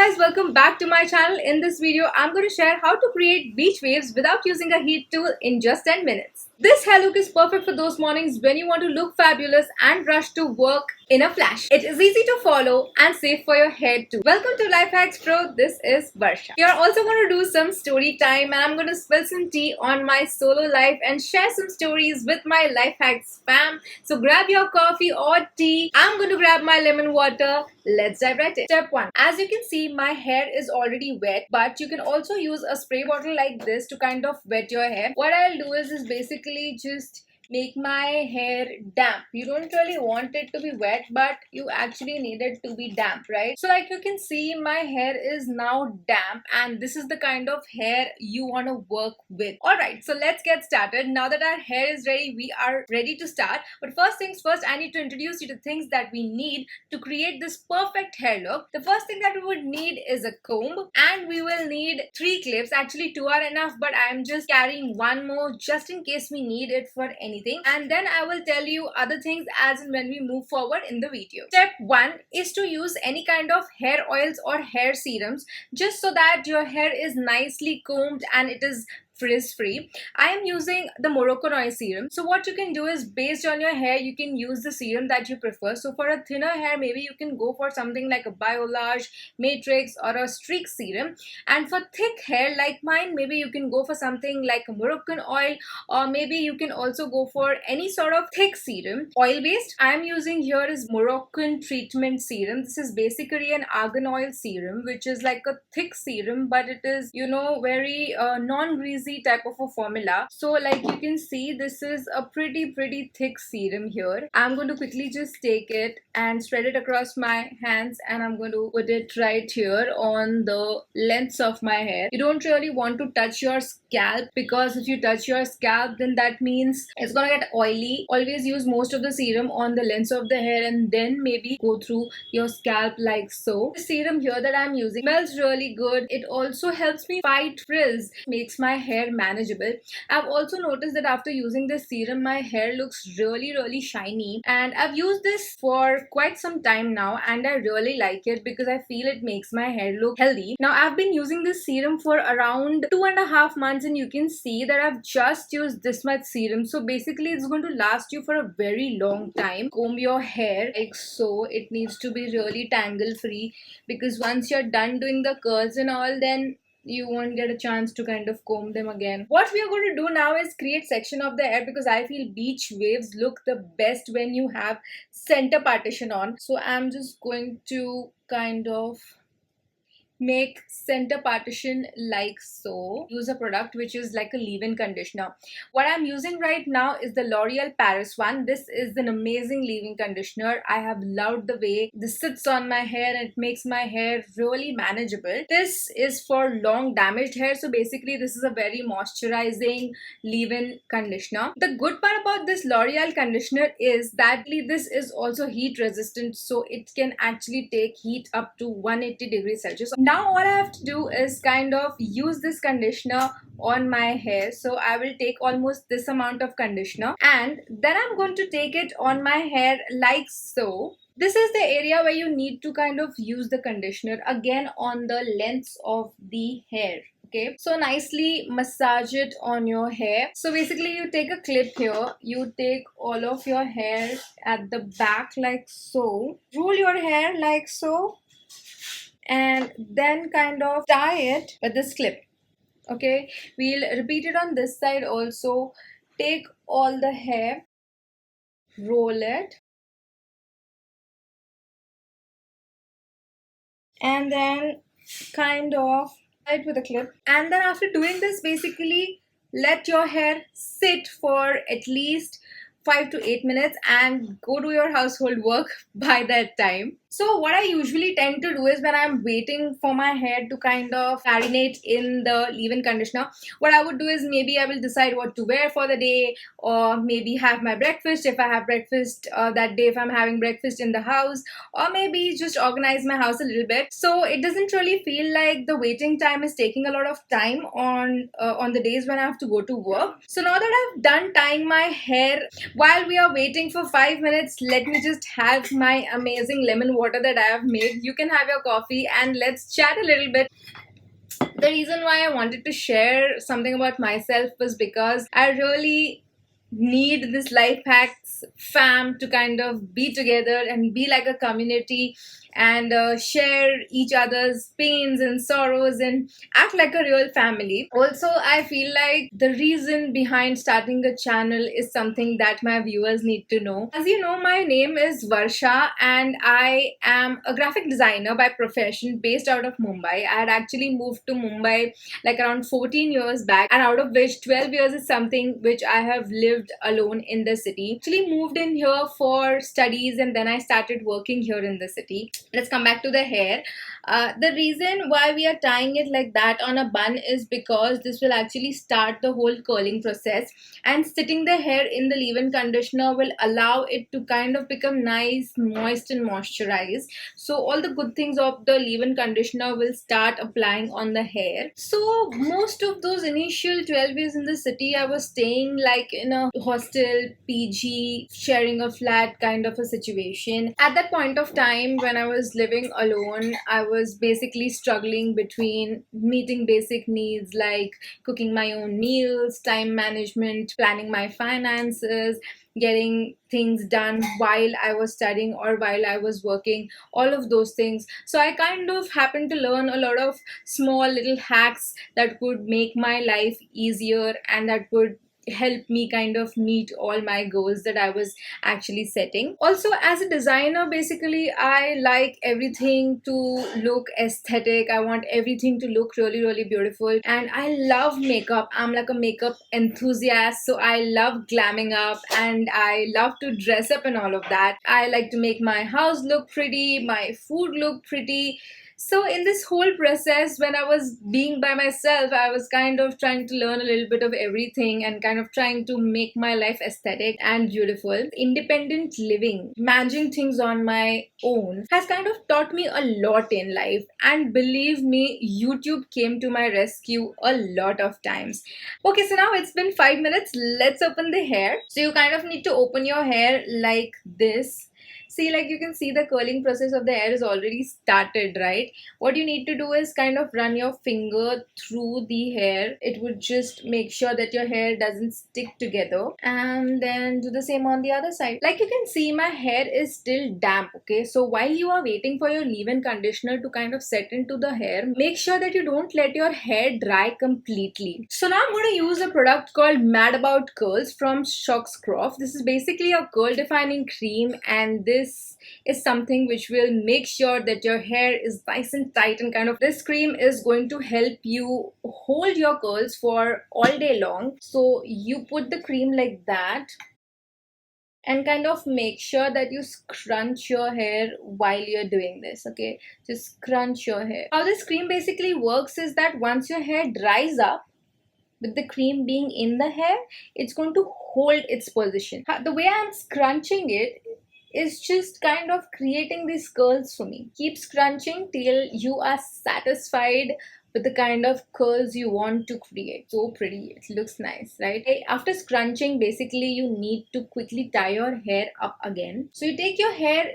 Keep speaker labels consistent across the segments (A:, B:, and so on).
A: guys, welcome back to my channel. In this video, I'm going to share how to create beach waves without using a heat tool in just 10 minutes. This hair look is perfect for those mornings when you want to look fabulous and rush to work in a flash. It is easy to follow and safe for your hair too. Welcome to Life Hacks Pro. This is Varsha. We are also going to do some story time and I'm going to spill some tea on my solo life and share some stories with my Life Hacks fam. So grab your coffee or tea. I'm going to grab my lemon water. Let's dive right in. Step 1. As you can see, my hair is already wet, but you can also use a spray bottle like this to kind of wet your hair. What I'll do is basically just make my hair damp. You don't really want it to be wet, but you actually need it to be damp, right? So like you can see, my hair is now damp and this is the kind of hair you want to work with. Alright, so let's get started. Now that our hair is ready, we are ready to start. But first things first, I need to introduce you to things that we need to create this perfect hair look. The first thing that we would need is a comb, and we will need 3 clips. Actually 2 are enough, but I'm just carrying one more just in case we need it for anything. And then I will tell you other things as and when we move forward in the video. Step 1 is to use any kind of hair oils or hair serums just so that your hair is nicely combed and it is frizz free. I am using the Moroccan oil serum. So what you can do is, based on your hair, you can use the serum that you prefer. So for a thinner hair, maybe you can go for something like a Biolage, Matrix or a Streak serum. And for thick hair like mine, maybe you can go for something like a Moroccan oil, or maybe you can also go for any sort of thick serum. Oil based, I am using here is Moroccan treatment serum. This is basically an argan oil serum, which is like a thick serum, but it is, you know, very non-greasy type of a formula. So like you can see, this is a pretty thick serum here. I'm going to quickly just take it and spread it across my hands, and I'm going to put it right here on the lengths of my hair. You don't really want to touch your scalp, because if you touch your scalp, then that means it's gonna get oily. Always use most of the serum on the lengths of the hair and then maybe go through your scalp like so. The serum here that I'm using smells really good. It also helps me fight frizz, makes my hair manageable. I've also noticed that after using this serum, my hair looks really shiny, and I've used this for quite some time now and I really like it because I feel it makes my hair look healthy. Now I've been using this serum for around 2.5 months, and you can see that I've just used this much serum. So basically it's going to last you for a very long time. Comb your hair like so. It needs to be really tangle free, because once you're done doing the curls and all, then you won't get a chance to kind of comb them again. What we are going to do now is create section of the hair, because I feel beach waves look the best when you have center partition on. So I'm just going to kind of make center partition like so. Use a product which is like a leave-in conditioner. What I'm using right now is the L'Oreal Paris one. This is an amazing leave-in conditioner. I have loved the way this sits on my hair and it makes my hair really manageable. This is for long damaged hair, so basically this is a very moisturizing leave-in conditioner. The good part about this L'Oreal conditioner is that this is also heat resistant, so it can actually take heat up to 180 degrees Celsius. Now all I have to do is kind of use this conditioner on my hair. So I will take almost this amount of conditioner and then I'm going to take it on my hair like so. This is the area where you need to kind of use the conditioner, again on the lengths of the hair. Okay, so nicely massage it on your hair. So basically you take a clip here, you take all of your hair at the back like so, roll your hair like so, and then kind of tie it with this clip. Okay, we'll repeat it on this side also. Take all the hair, roll it, and then kind of tie it with a clip. And then after doing this, basically let your hair sit for at least 5 to 8 minutes and go do your household work by that time. So what I usually tend to do is, when I'm waiting for my hair to kind of marinate in the leave-in conditioner, what I would do is maybe I will decide what to wear for the day, or maybe have my breakfast if I have breakfast that day, if I'm having breakfast in the house, or maybe just organize my house a little bit. So it doesn't really feel like the waiting time is taking a lot of time on the days when I have to go to work. So now that I've done tying my hair While we are waiting for 5 minutes, let me just have my amazing lemon water that I have made. You can have your coffee and let's chat a little bit. The reason why I wanted to share something about myself was because I really need this life hacks fam to kind of be together and be like a community and share each other's pains and sorrows and act like a real family. Also, I feel like the reason behind starting a channel is something that my viewers need to know. As you know, my name is Varsha and I am a graphic designer by profession based out of Mumbai. I had actually moved to Mumbai like around 14 years back, and out of which 12 years is something which I have lived alone in the city. Actually moved in here for studies and then I started working here in the city. Let's come back to the hair. The reason why we are tying it like that on a bun is because this will actually start the whole curling process, and sitting the hair in the leave-in conditioner will allow it to kind of become nice, moist and moisturized. So all the good things of the leave-in conditioner will start applying on the hair. So most of those initial 12 years in the city, I was staying like in a hostel, PG, sharing a flat kind of a situation. At that point of time when I was living alone, I was basically struggling between meeting basic needs like cooking my own meals, time management, planning my finances, getting things done while I was studying or while I was working, all of those things. So I kind of happened to learn a lot of small little hacks that would make my life easier and that would help me kind of meet all my goals that I was actually setting. Also, as a designer, basically I like everything to look aesthetic. I want everything to look really, really beautiful, and I love makeup. I'm like a makeup enthusiast, so I love glamming up and I love to dress up and all of that. I like to make my house look pretty, my food look pretty. So in this whole process, when I was being by myself, I was kind of trying to learn a little bit of everything and kind of trying to make my life aesthetic and beautiful. Independent living, managing things on my own has kind of taught me a lot in life, and believe me, YouTube came to my rescue a lot of times. Okay, so now it's been 5 minutes. Let's open the hair. So you kind of need to open your hair like this. See, like you can see the curling process of the hair is already started, right? What you need to do is kind of run your finger through the hair. It would just make sure that your hair doesn't stick together, and then do the same on the other side. Like you can see, my hair is still damp, okay? So while you are waiting for your leave-in conditioner to kind of set into the hair, make sure that you don't let your hair dry completely. So now I'm going to use a product called Mad About Curls from Shockscroft. This is basically a curl defining cream, and this is something which will make sure that your hair is nice and tight, and kind of this cream is going to help you hold your curls for all day long. So you put the cream like that and kind of make sure that you scrunch your hair while you're doing this, okay? Just scrunch your hair. How this cream basically works is that once your hair dries up, with the cream being in the hair, it's going to hold its position. The way I'm scrunching it is just kind of creating these curls for me. Keep scrunching till you are satisfied with the kind of curls you want to create. So pretty, it looks nice, right? After scrunching, basically you need to quickly tie your hair up again. So you take your hair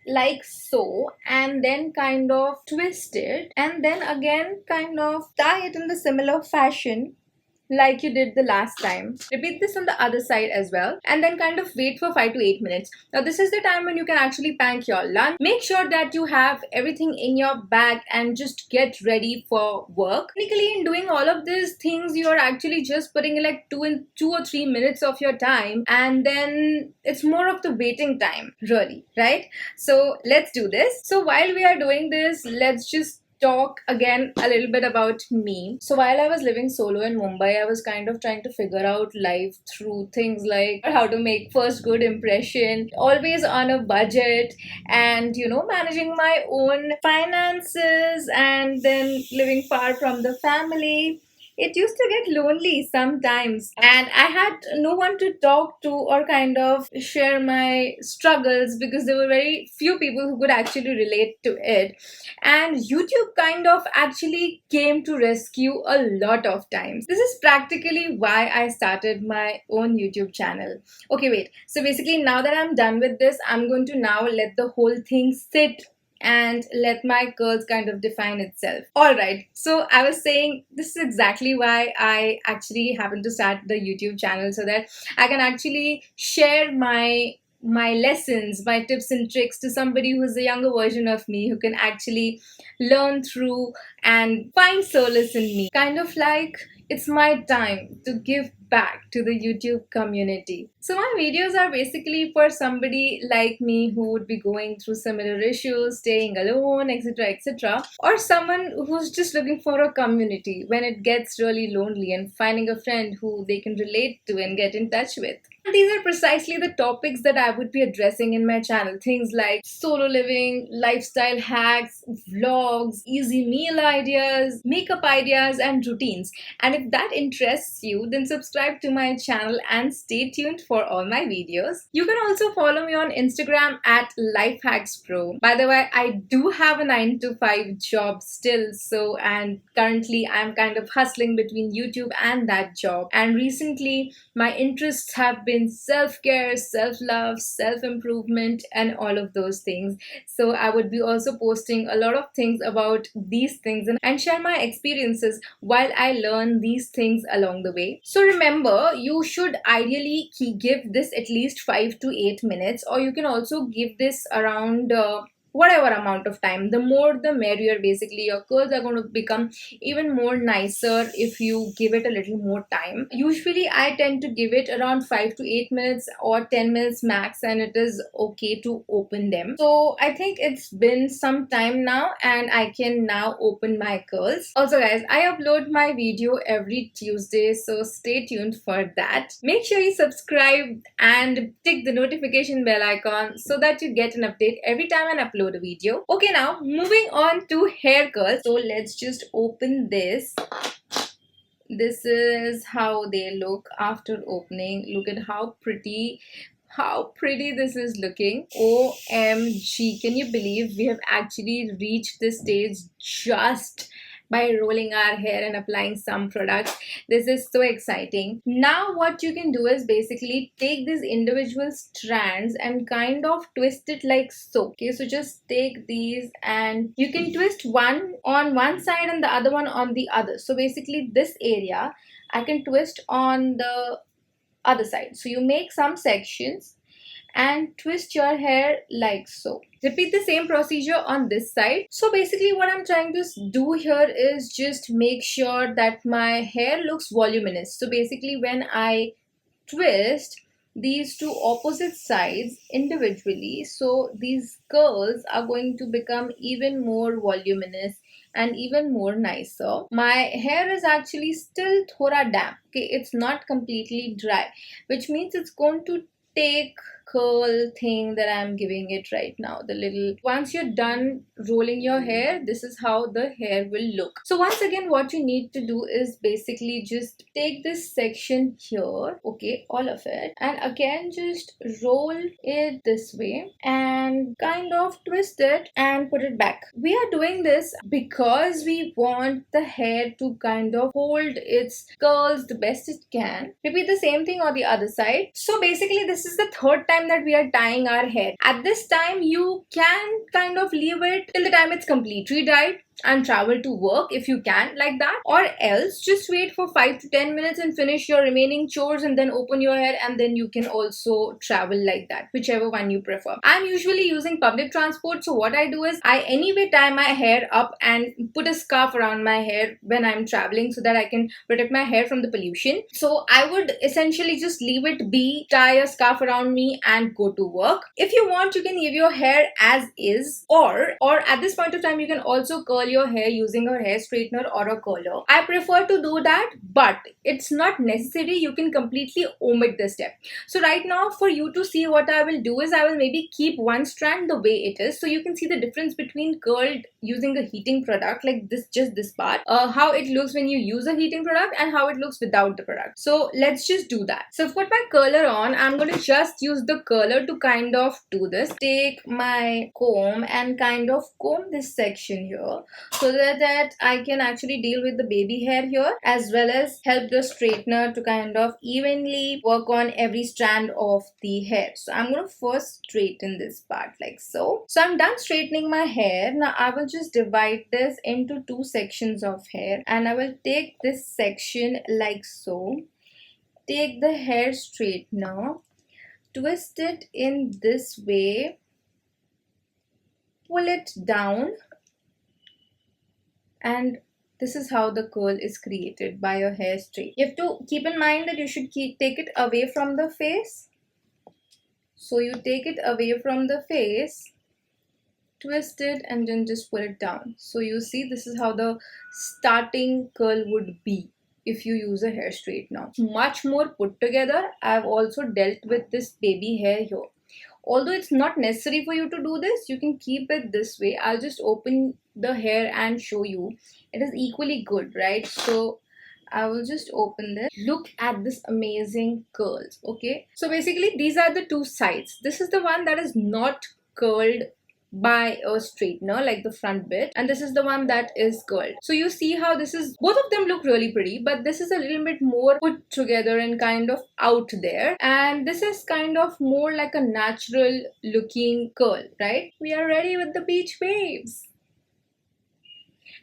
A: like so and then kind of twist it, and then again kind of tie it in the similar fashion like you did the last time. Repeat this on the other side as well, and then kind of wait for 5 to 8 minutes. Now this is the time when you can actually pack your lunch. Make sure that you have everything in your bag and just get ready for work. Technically, in doing all of these things, you are actually just putting in like 2 or 3 minutes of your time, and then it's more of the waiting time, really, right? So let's do this. So while we are doing this, let's just talk again a little bit about me. So while I was living solo in Mumbai, I was kind of trying to figure out life through things like how to make first good impression, always on a budget, and managing my own finances, and then living far from the family. it used to get lonely sometimes, and I had no one to talk to or kind of share my struggles because there were very few people who could actually relate to it. And YouTube kind of actually came to rescue a lot of times. This is practically why I started my own YouTube channel. Okay, wait. So basically, now that I'm done with this, I'm going to now let the whole thing sit and let my curls kind of define itself. Alright, so I was saying this is exactly why I actually happened to start the YouTube channel, so that I can actually share my lessons, my tips and tricks to somebody who's a younger version of me who can actually learn through and find solace in me. Kind of like it's my time to give back to the YouTube community. So my videos are basically for somebody like me who would be going through similar issues, staying alone, etc., etc., or someone who's just looking for a community when it gets really lonely and finding a friend who they can relate to and get in touch with. And these are precisely the topics that I would be addressing in my channel. Things like solo living, lifestyle hacks, vlogs, easy meal ideas, makeup ideas, and routines. And if that interests you, then subscribe to my channel and stay tuned for all my videos. You can also follow me on Instagram at LifeHacksPro. By the way, I do have a 9 to 5 job still, and currently I'm kind of hustling between YouTube and that job. And recently, my interests have been self-care, self-love, self-improvement, and all of those things. So I would be also posting a lot of things about these things and share my experiences while I learn these things along the way. So remember, you should ideally give this at least 5 to 8 minutes, or you can also give this around whatever amount of time. The more the merrier. Basically, your curls are going to become even more nicer if you give it a little more time. Usually I tend to give it around 5 to 8 minutes or 10 minutes max, and it is okay to open them. So I think it's been some time now and I can now open my curls. Also guys, I upload my video every Tuesday, so stay tuned for that. Make sure you subscribe and tick the notification bell icon so that you get an update every time I upload a video. Okay, now moving on to hair curls. So let's just open this. This is how they look after opening. Look at how pretty this is looking. OMG, can you believe we have actually reached this stage just by rolling our hair and applying some products? This is so exciting. Now what you can do is basically take these individual strands and kind of twist it like so. Okay, so just take these and you can twist one on one side and the other one on the other. So basically this area I can twist on the other side. So you make some sections and twist your hair like so. Repeat the same procedure on this side. So basically what I'm trying to do here is just make sure that my hair looks voluminous. So basically when I twist these two opposite sides individually, so these curls are going to become even more voluminous and even more nicer. My hair is actually still thoda damp. Okay, it's not completely dry, which means it's going to take curl thing that I'm giving it right now. The little, once you're done rolling your hair, this is how the hair will look. So once again, what you need to do is basically just take this section here, okay, all of it, and again just roll it this way and kind of twist it and put it back. We are doing this because we want the hair to kind of hold its curls the best it can. Repeat the same thing on the other side. So basically this is the third time that we are tying our hair. At this time you can kind of leave it till the time it's completely dried and travel to work if you can, like that, or else just wait for 5 to 10 minutes and finish your remaining chores and then open your hair, and then you can also travel like that, whichever one you prefer. I'm usually using public transport, so what I do is I anyway tie my hair up and put a scarf around my hair when I'm traveling so that I can protect my hair from the pollution. So I would essentially just leave it be, tie a scarf around me and go to work. If you want, you can leave your hair as is, or at this point of time you can also curl your hair using a hair straightener or a curler. I prefer to do that, but it's not necessary. You can completely omit this step. So right now, for you to see, what I will do is I will maybe keep one strand the way it is, so you can see the difference between curled using a heating product like this, just this part, how it looks when you use a heating product and how it looks without the product. So let's just do that. So I've put my curler on. I'm going to just use the curler to kind of do this. Take my comb and kind of comb this section here so that I can actually deal with the baby hair here, as well as help the straightener to kind of evenly work on every strand of the hair. So I'm going to first straighten this part like so. So I'm done straightening my hair. Now I will just divide this into two sections of hair, and I will take this section like so. Take the hair straightener, twist it in this way, pull it down, and this is how the curl is created by your hair straight. You have to keep in mind that you should take it away from the face. So you take it away from the face, twist it, and then just pull it down. So you see, this is how the starting curl would be if you use a hair straightener. Much more put together. I've also dealt with this baby hair here. Although it's not necessary for you to do this, you can keep it this way. I'll just open the hair and show you. It is equally good, right? So I will just open this. Look at this amazing curls, okay? So basically, these are the two sides. This is the one that is not curled by a straightener, like the front bit, and this is the one that is curled. So you see how this is, both of them look really pretty, but this is a little bit more put together and kind of out there, and this is kind of more like a natural looking curl, right? We are ready with the beach waves.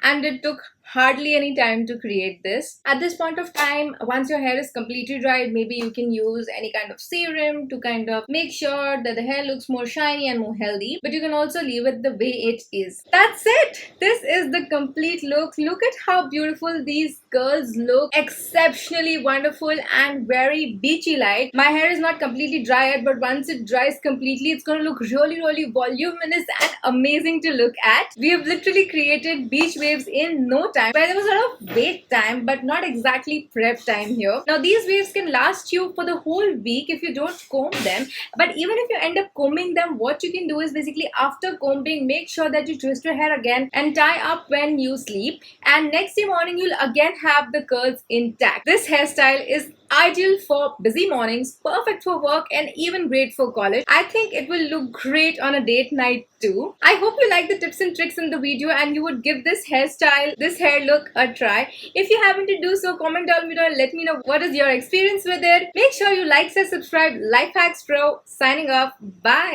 A: And it took hardly any time to create this. At this point of time, once your hair is completely dried, maybe you can use any kind of serum to kind of make sure that the hair looks more shiny and more healthy, but you can also leave it the way it is. That's it. This is the complete look. Look at how beautiful these curls look. Exceptionally wonderful and very beachy like. My hair is not completely dry yet, but once it dries completely, it's going to look really, really voluminous and amazing to look at. We have literally created beach waves in no time, where there was a lot of wait time but not exactly prep time here. Now these waves can last you for the whole week if you don't comb them, but even if you end up combing them, what you can do is basically after combing, make sure that you twist your hair again and tie up when you sleep, and next day morning you'll again have the curls intact. This hairstyle is ideal for busy mornings, perfect for work, and even great for college. I think it will look great on a date night too. I hope you like the tips and tricks in the video and you would give this hairstyle, this hair look a try. If you happen to do so, comment down below and let me know what is your experience with it. Make sure you like, share, subscribe. Life Hacks Pro signing off. Bye.